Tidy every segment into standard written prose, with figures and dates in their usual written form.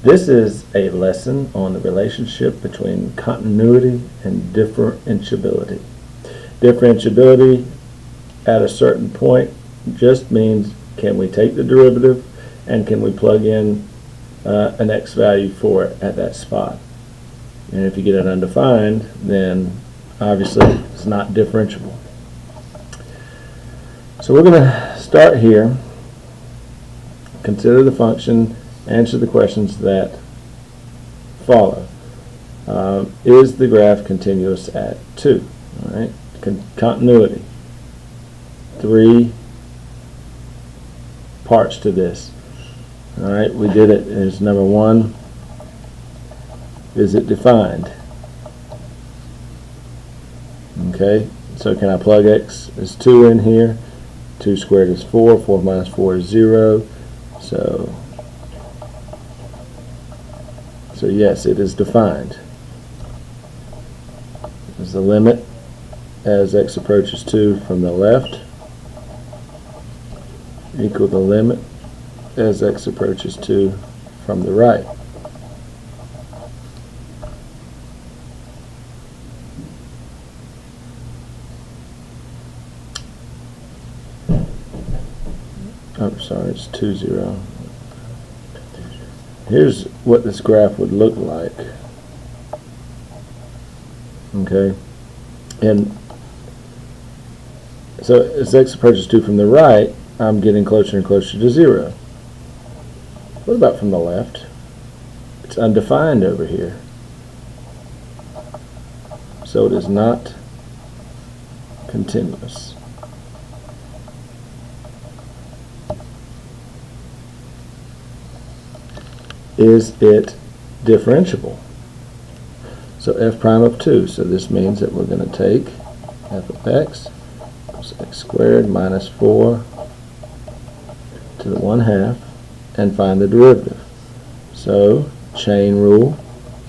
This is a lesson on the relationship between continuity and differentiability. Differentiability at a certain point just means, can we take the derivative and can we plug in an x value for it at that spot? And if you get it undefined, then obviously it's not differentiable. So we're going to start here, consider the function, answer the questions that follow. Is the graph continuous at 2? All right. Continuity. 3 parts to this. All right, we did it. There's number 1. Is it defined? Okay, so can I plug x as 2 in here? 2 squared is 4. 4 minus 4 is 0. So yes, it is defined. Is the limit as x approaches 2 from the left equal the limit as x approaches 2 from the right? Oh, sorry, it's 2, 0. Here's what this graph would look like. Okay, and so as x approaches 2 from the right, I'm getting closer and closer to 0. What about from the left? It's undefined over here. So it is not continuous. Is it differentiable? So f prime of 2. So this means that we're going to take f of x equals x squared minus 4 to the 1/2 and find the derivative. So chain rule.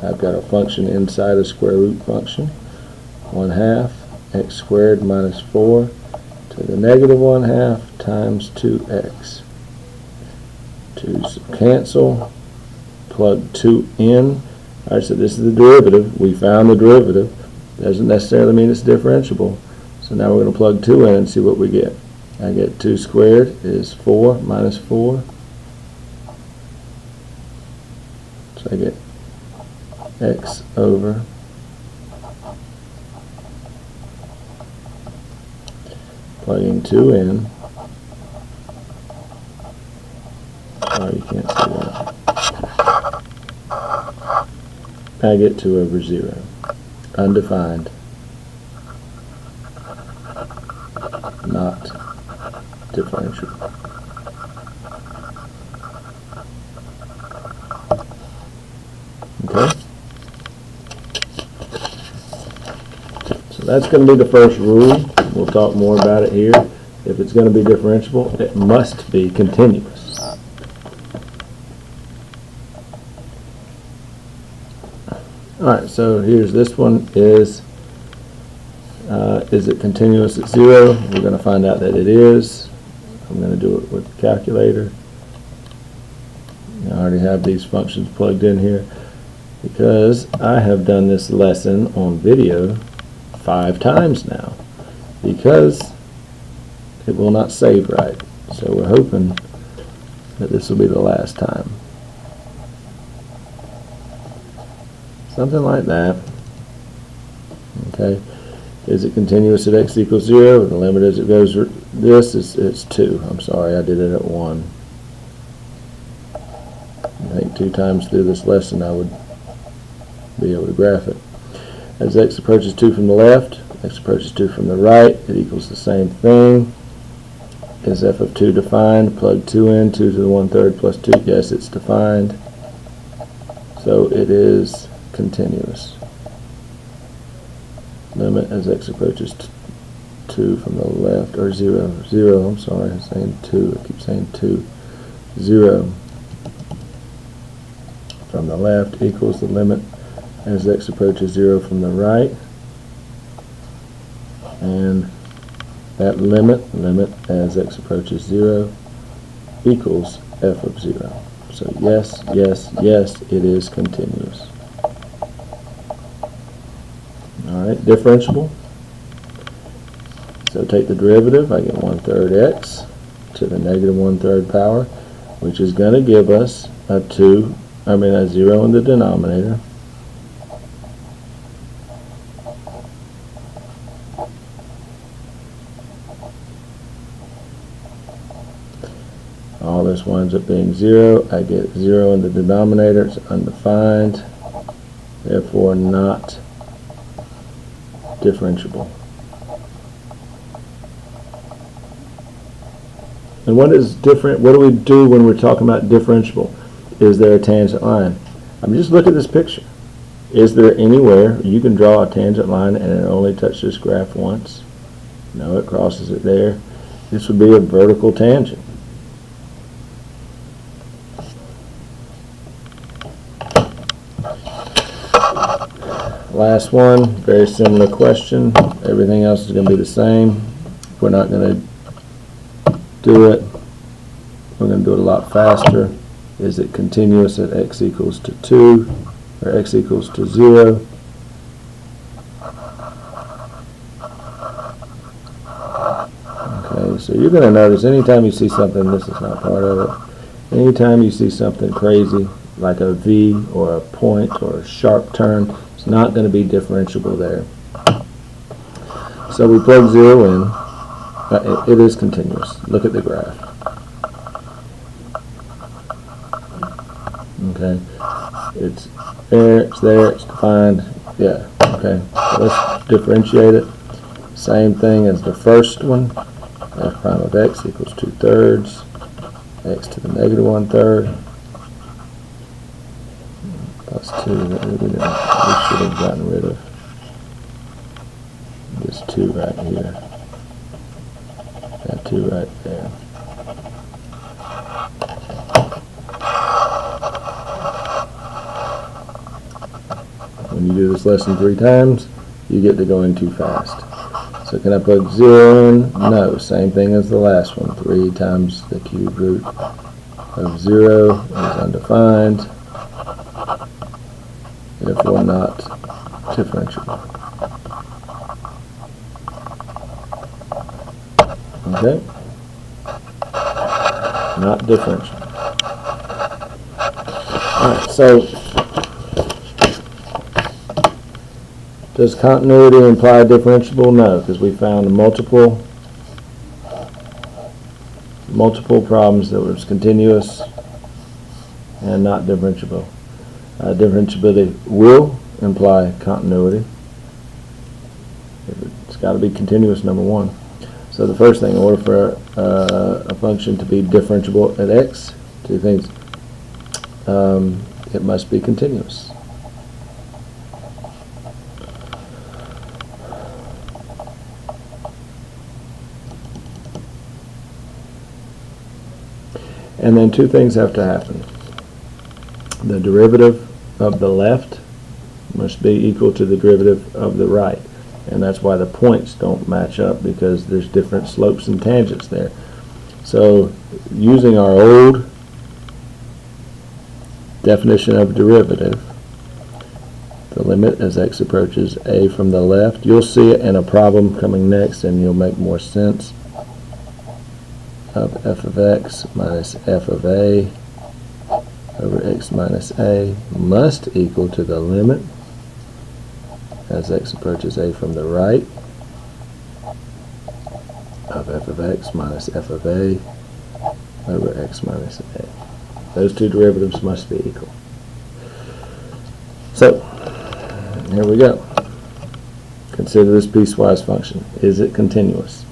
I've got a function inside a square root function. 1/2 x squared minus 4 to the negative 1/2 times 2x. 2's cancel. Plug 2 in. All right, so this is the derivative. We found the derivative. Doesn't necessarily mean it's differentiable. So now we're going to plug 2 in and see what we get. I get 2 squared is 4 minus 4. So I get x over plugging 2 in. Oh, you can't see that. I get 2 over 0. Undefined. Not differentiable. Okay? So that's going to be the first rule. We'll talk more about it here. If it's going to be differentiable, it must be continuous. Alright, so here's this one. Is it continuous at 0? We're going to find out that it is. I'm going to do it with the calculator. I already have these functions plugged in here because I have done this lesson on video 5 times now because it will not save right. So we're hoping that this will be the last time. Something like that. Okay. Is it continuous at x equals 0? The limit as it goes, this is it's 2. I'm sorry, I did it at 1. I think 2 times through this lesson I would be able to graph it. As x approaches 2 from the left, x approaches 2 from the right, it equals the same thing. Is f of 2 defined? Plug 2 in, 2 to the 1/3 plus 2. Yes, it's defined. So it is continuous. Limit as x approaches 2 from the left, or 0, I'm sorry, I'm saying 2, I keep saying 2, 0 from the left equals the limit as x approaches 0 from the right, and that limit as x approaches 0 equals f of 0. So yes, yes, yes, it is continuous. Alright, differentiable. So take the derivative, I get 1/3 x to the negative 1/3 power, which is going to give us a 0 in the denominator. All this winds up being 0. I get 0 in the denominator. It's undefined, therefore not differentiable. And what is different? What do we do when we're talking about differentiable? Is there a tangent line? I mean, just look at this picture. Is there anywhere you can draw a tangent line and it only touches this graph once? No, it crosses it there. This would be a vertical tangent. Last one, very similar question. Everything else is going to be the same. We're not going to do it. We're going to do it a lot faster. Is it continuous at x equals to 2 or x equals to 0? Okay, so you're going to notice anytime you see something, this is not part of it, anytime you see something crazy like a V or a point or a sharp turn, it's not going to be differentiable there. So we plug 0 in. It is continuous. Look at the graph. Okay, it's there, it's defined. Yeah, okay. So let's differentiate it. Same thing as the first one. F prime of x equals 2/3 x to the negative 1/3 plus 2 that we should have gotten rid of. This 2 right here. That 2 right there. When you do this lesson 3 times, you get to going too fast. So can I plug 0 in? No. Same thing as the last one. 3 times the cube root of 0 is undefined. Therefore not differentiable. Okay? Not differentiable. Alright, so does continuity imply differentiable? No, because we found multiple problems that was continuous and not differentiable. Differentiability will imply continuity. It's got to be continuous, number one. So the first thing, in order for a function to be differentiable at x, 2 things. It must be continuous. And then 2 things have to happen. The derivative of the left must be equal to the derivative of the right. And that's why the points don't match up, because there's different slopes and tangents there. So using our old definition of derivative, the limit as x approaches a from the left, you'll see it in a problem coming next and you'll make more sense, of f of x minus f of a over x minus a must equal to the limit as x approaches a from the right of f of x minus f of a over x minus a. Those 2 derivatives must be equal. So, here we go. Consider this piecewise function. Is it continuous?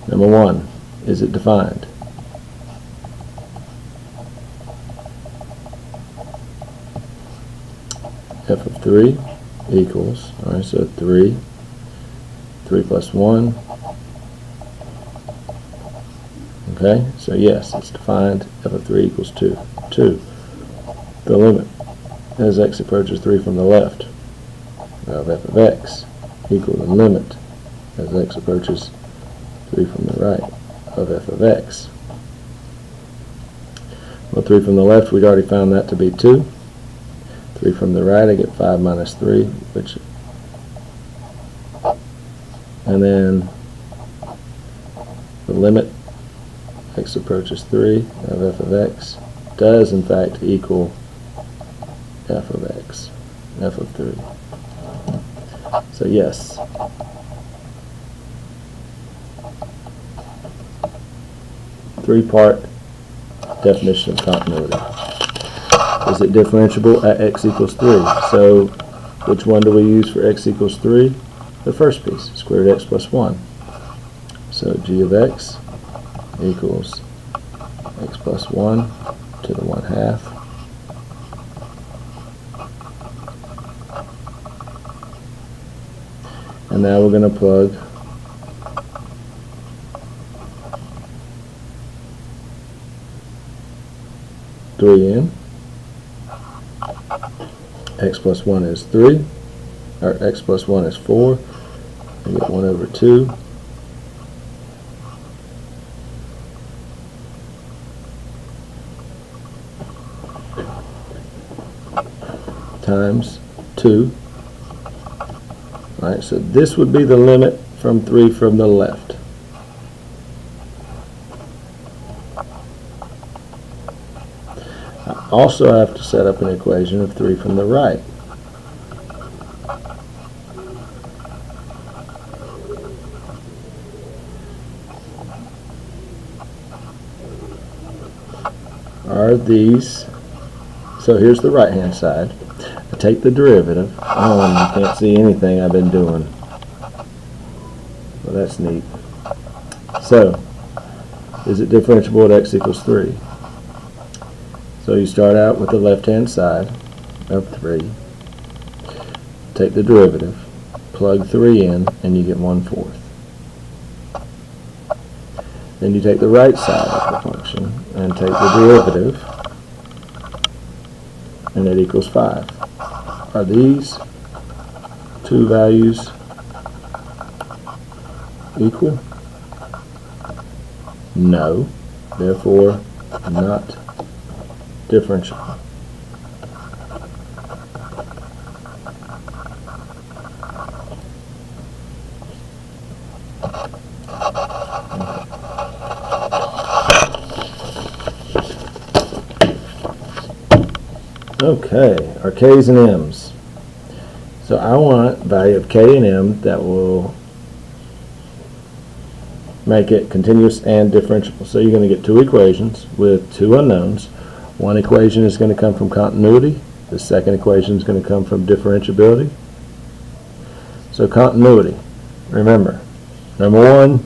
Number 1, is it defined? F of 3 equals, alright, so 3 plus 1. Okay, so yes, it's defined. F of 3 equals 2. 2. The limit as x approaches 3 from the left of f of x equal the limit as x approaches 3 from the right of f of x. Well, 3 from the left, we'd already found that to be 2. 3 from the right, I get 5 minus 3, and then the limit x approaches 3 of f of x does in fact equal f of x, f of 3. So yes. Three-part definition of continuity. Is it differentiable at x equals 3? So which one do we use for x equals 3? The first piece, square root x plus 1. So g of x equals x plus 1 to the 1/2. And now we're going to plug three in. X plus 1 is 3, or x plus 1 is 4. I get 1 over 2. Times 2. Alright, so this would be the limit from 3 from the left. I also have to set up an equation of 3 from the right. Are these, so here's the right hand side. I take the derivative. Oh, and you can't see anything I've been doing. Well, that's neat. So, is it differentiable at x equals 3? So you start out with the left-hand side of 3, take the derivative, plug 3 in, and you get 1/4. Then you take the right side of the function and take the derivative, and it equals 5. Are these two values equal? No, therefore not differentiable. Okay, our k's and m's. So I want value of k and m that will make it continuous and differentiable. So you're going to get two equations with two unknowns. One equation is going to come from continuity. The second equation is going to come from differentiability. So continuity, remember, number one,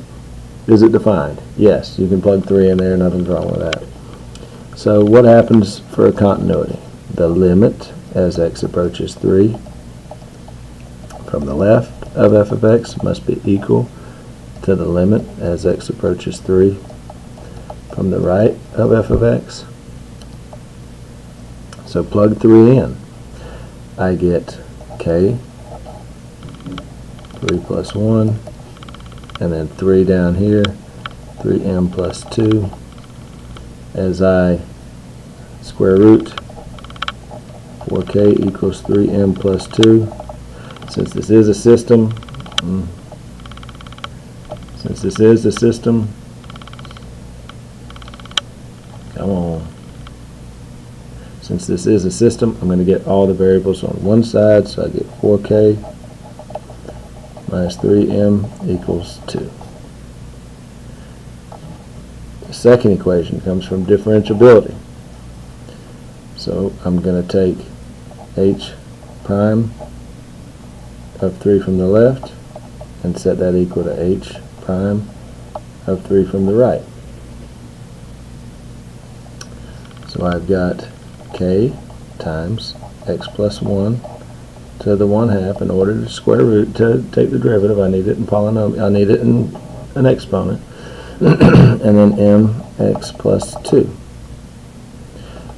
is it defined? Yes, you can plug 3 in there, nothing's wrong with that. So what happens for a continuity? The limit as x approaches 3 from the left of f of x must be equal to the limit as x approaches 3 from the right of f of x. So plug 3 in. I get k, 3 plus 1, and then 3 down here, 3m plus 2. As I square root 4k equals 3m plus 2. Since this is a system, come on. Since this is a system, I'm going to get all the variables on one side, so I get 4k minus 3m equals 2. The second equation comes from differentiability. So I'm going to take h prime of 3 from the left and set that equal to h prime of 3 from the right. So I've got k times x plus 1 to the 1/2. In order to square root, to take the derivative, I need it in polynomial, I need it in an exponent, and then mx plus 2.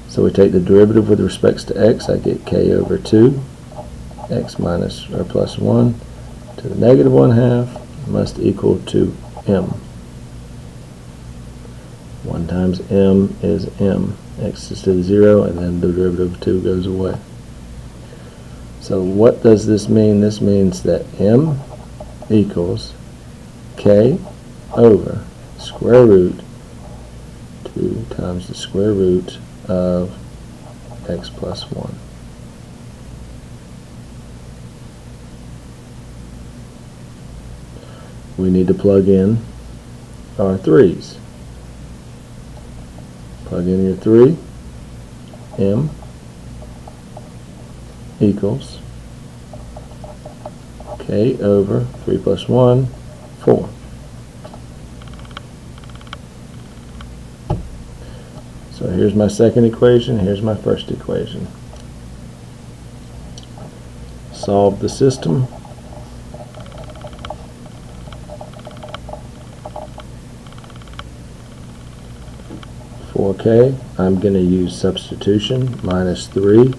So we take the derivative with respects to x. I get k over 2, x minus or plus 1 to the negative 1/2 must equal to m. 1 times m is m. x is to the 0, and then the derivative of 2 goes away. So what does this mean? This means that m equals k over square root 2 times the square root of x plus 1. We need to plug in our 3's. Plug in your 3. M equals k over 3 plus 1, 4. So here's my second equation, here's my first equation. Solve the system. For k, I'm going to use substitution, minus 3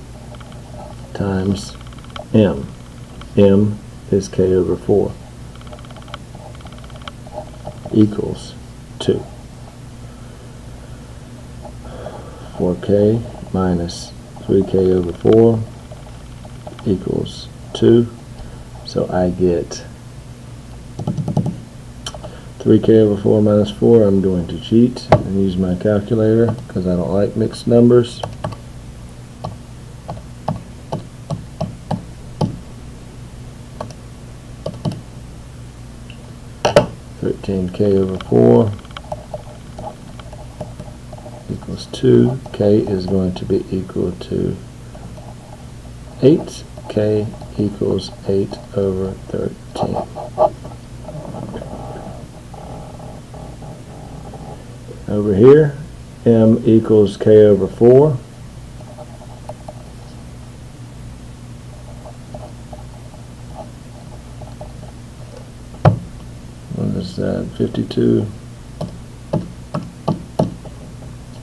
times m. m is k over 4 equals 2. 4k minus 3k over 4 equals 2. So I get 3k over 4 minus 4. I'm going to cheat and use my calculator because I don't like mixed numbers. 13k over 4 equals 2. K is going to be equal to 8. K equals 8 over 13. Over here, m equals k over 4. What is that? 52.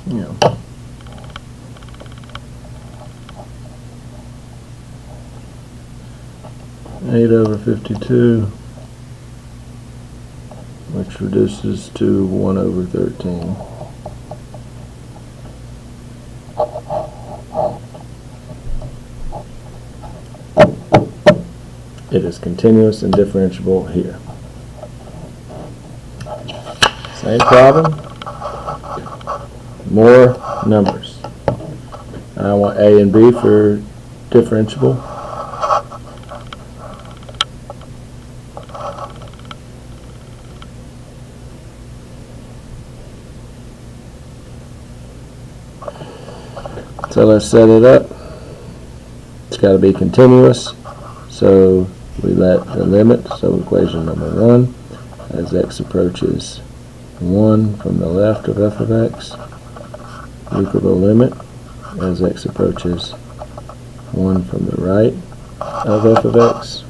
Yeah. Eight over 52, which reduces to 1 over 13. It is continuous and differentiable here. Same problem, more numbers. I want a and b for differentiable. So let's set it up. It's got to be continuous, so we let the limit, so equation number 1, as x approaches 1 from the left of f of x, equal the limit as x approaches 1 from the right of f of x.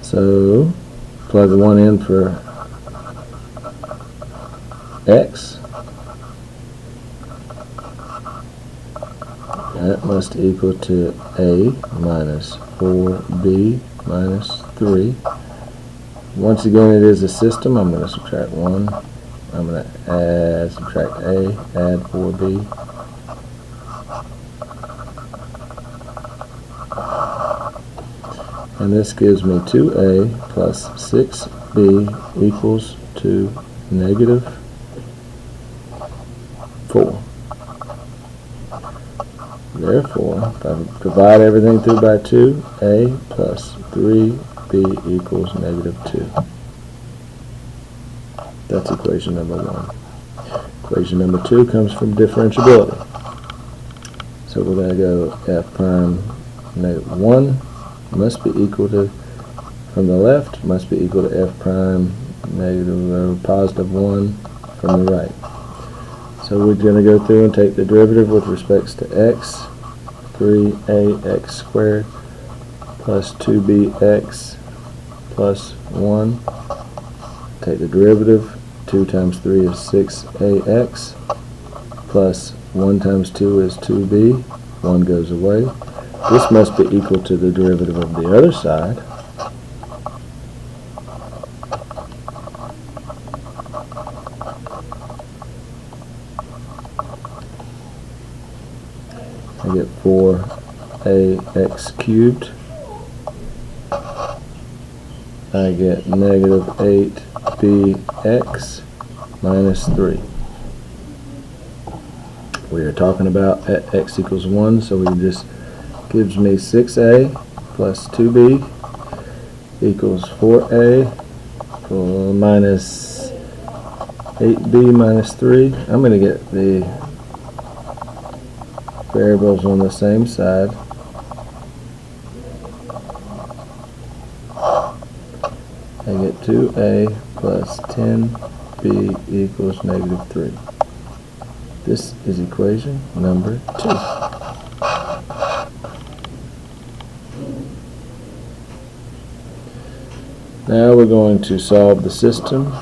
So plug 1 in for x. That must equal to a minus 4b minus 3. Once again, it is a system. I'm going to subtract 1. I'm going to subtract a, add 4b. And this gives me 2a plus 6b equals to negative 4. Therefore, if I divide everything through by 2, a plus 3b equals negative 2. That's equation number 1. Equation number 2 comes from differentiability. So we're going to go f prime negative 1 must be equal to, from the left, must be equal to f prime negative or positive 1 from the right. So we're going to go through and take the derivative with respects to x. 3ax squared plus 2bx plus 1. Take the derivative. 2 times 3 is 6ax plus 1 times 2 is 2b. 1 goes away. This must be equal to the derivative of the other side. I get 4ax cubed. I get negative 8bx minus 3. We are talking about at x equals 1, so we just gives me 6a plus 2b equals 4a minus 8b minus 3. I'm going to get the variables on the same side. I get 2a plus 10b equals negative 3. This is equation number 2. Now we're going to solve the system.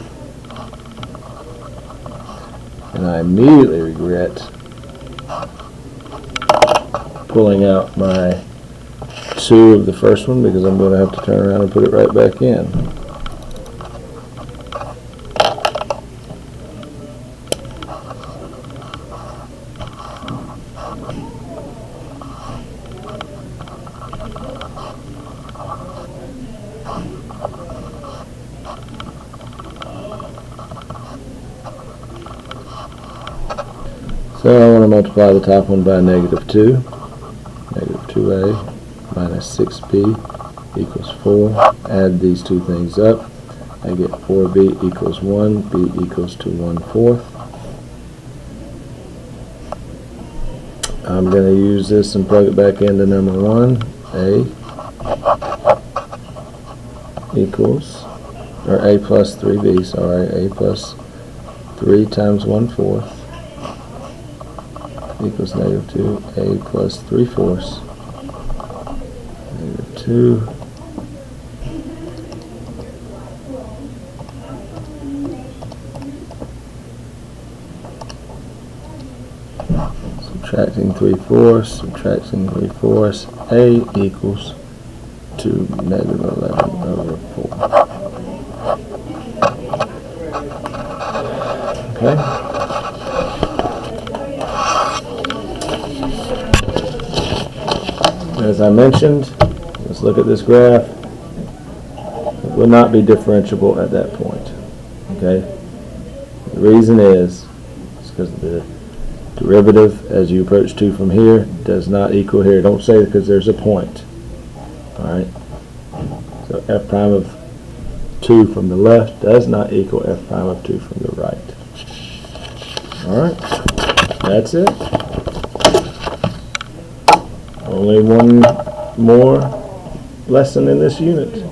And I immediately regret pulling out my 2 of the first one because I'm going to have to turn around and put it right back in. So I want to multiply the top one by negative 2. Negative 2a minus 6b equals 4. Add these two things up. I get 4b equals 1, b equals to 1/4. I'm going to use this and plug it back into number 1. A equals, or a plus 3b, sorry, a plus 3 times 1/4 equals negative 2a plus 3/4. Negative 2 subtracting 3/4, subtracting 3/4, a equals to negative 11 over 4. Okay. As I mentioned, let's look at this graph. It will not be differentiable at that point. Okay? The reason is because the derivative as you approach 2 from here does not equal here. Don't say it because there's a point. Alright? So f prime of 2 from the left does not equal f prime of 2 from the right. Alright? That's it. Only one more lesson in this unit.